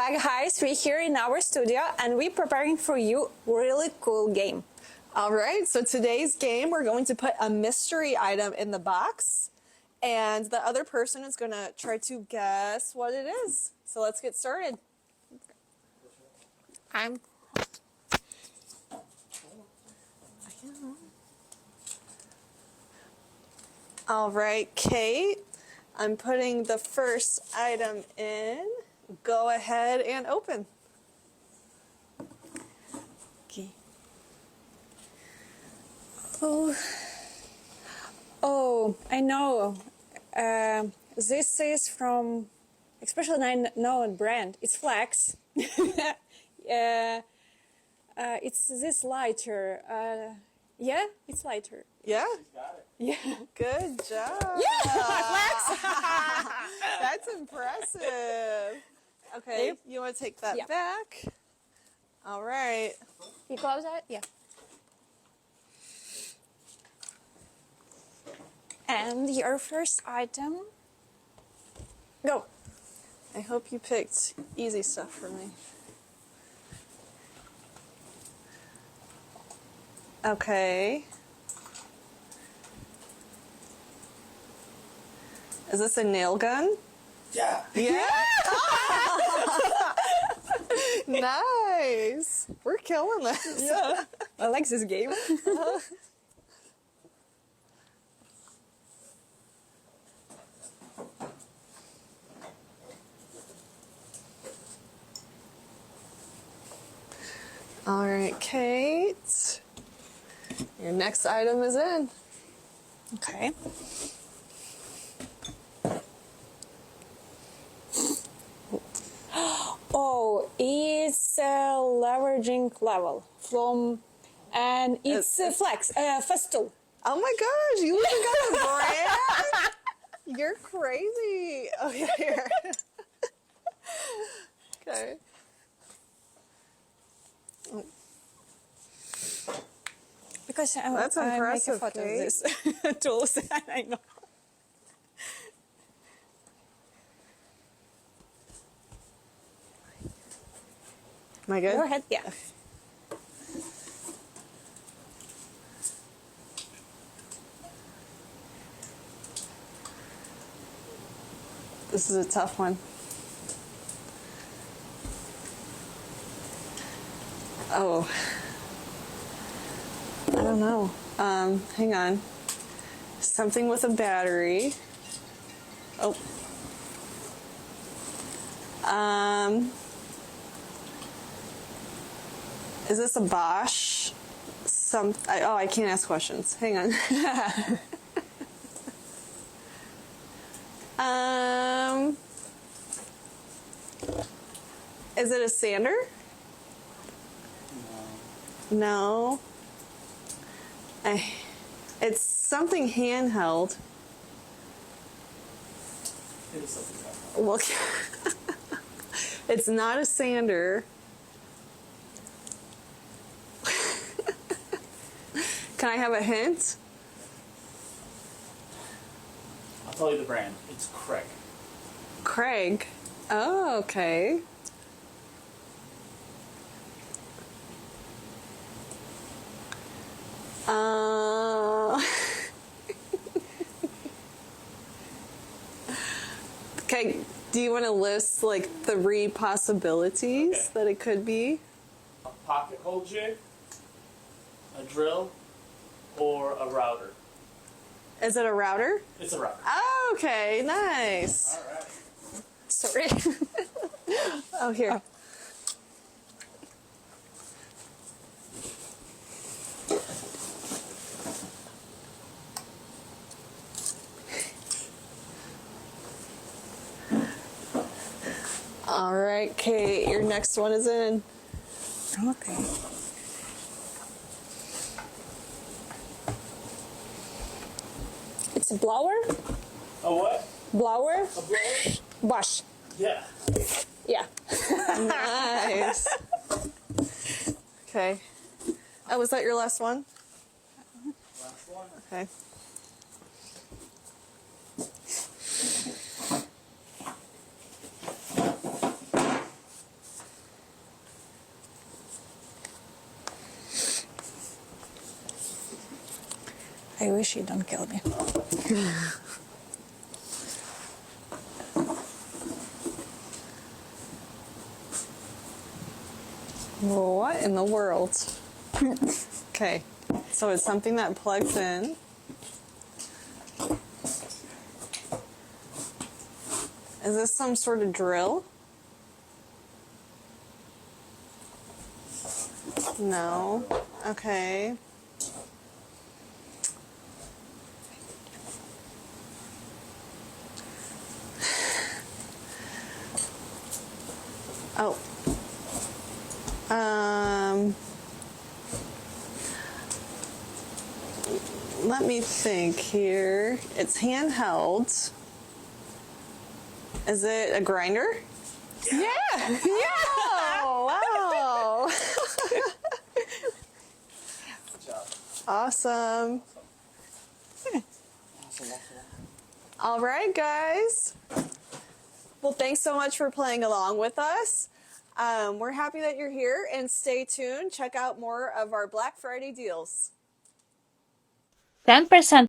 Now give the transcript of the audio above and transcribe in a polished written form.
back, guys. We're here in our studio and we're preparing for you really cool game. All right, so today's game, we're going to put a mystery item in the box and the other person is going to try to guess what it is. So let's get started. All right, Kate, I'm putting the first item in. Go ahead and open. Okay. Oh, I know. This is from, especially I know a brand. It's Flex. It's this lighter. Yeah, it's lighter. Yeah? She's got it. Yeah. Good job. Yeah, Flex. That's impressive. Okay, you want to take that Yeah. back? All right. You close it? Yeah. And your first item. Go. I hope you picked easy stuff for me. Okay. Is this a nail gun? Yeah. Yeah. Nice. We're killing this. Yeah. I like this game. All right, Kate. Your next item is in. Okay. Oh, it's a leveraging level from, and it's Flex, Festool. Oh my gosh, you even got a brand? You're crazy. Okay, here. Okay. Because That's I make a impressive, photo of Kate. this tools. I know. Am I good? Go ahead. Yeah. This is a tough one. Oh. I don't know. Hang on. Something with a battery. Oh. Is this a Bosch? I can't ask questions. Hang on. Is it a sander? No. It's something handheld. It is something like that. Look, it's not a sander. Can I have a hint? I'll tell you the brand. It's Craig. Craig. Oh, okay. Okay, do you want to list like 3 possibilities that it could be? A pocket hole jig, a drill, or a router. Is it a router? It's a router. Oh, okay, nice. All right. Sorry. Oh, here. All right, Kate, your next one is in. Okay. It's a blower. A what? Blower. A blower? Bosch. Yeah. Yeah. Nice. Okay. Oh, was that your last one? Last one. Okay. I wish you don't kill me. What in the world? Okay, so it's something that plugs in. Is this some sort of drill? No. Okay. Oh. Let me think here. It's handheld. Is it a grinder? Yeah! Oh, wow. Good job. Awesome. Awesome. All right, guys. Well, thanks so much for playing along with us. We're happy that you're here, and stay tuned. Check out more of our Black Friday deals. 10%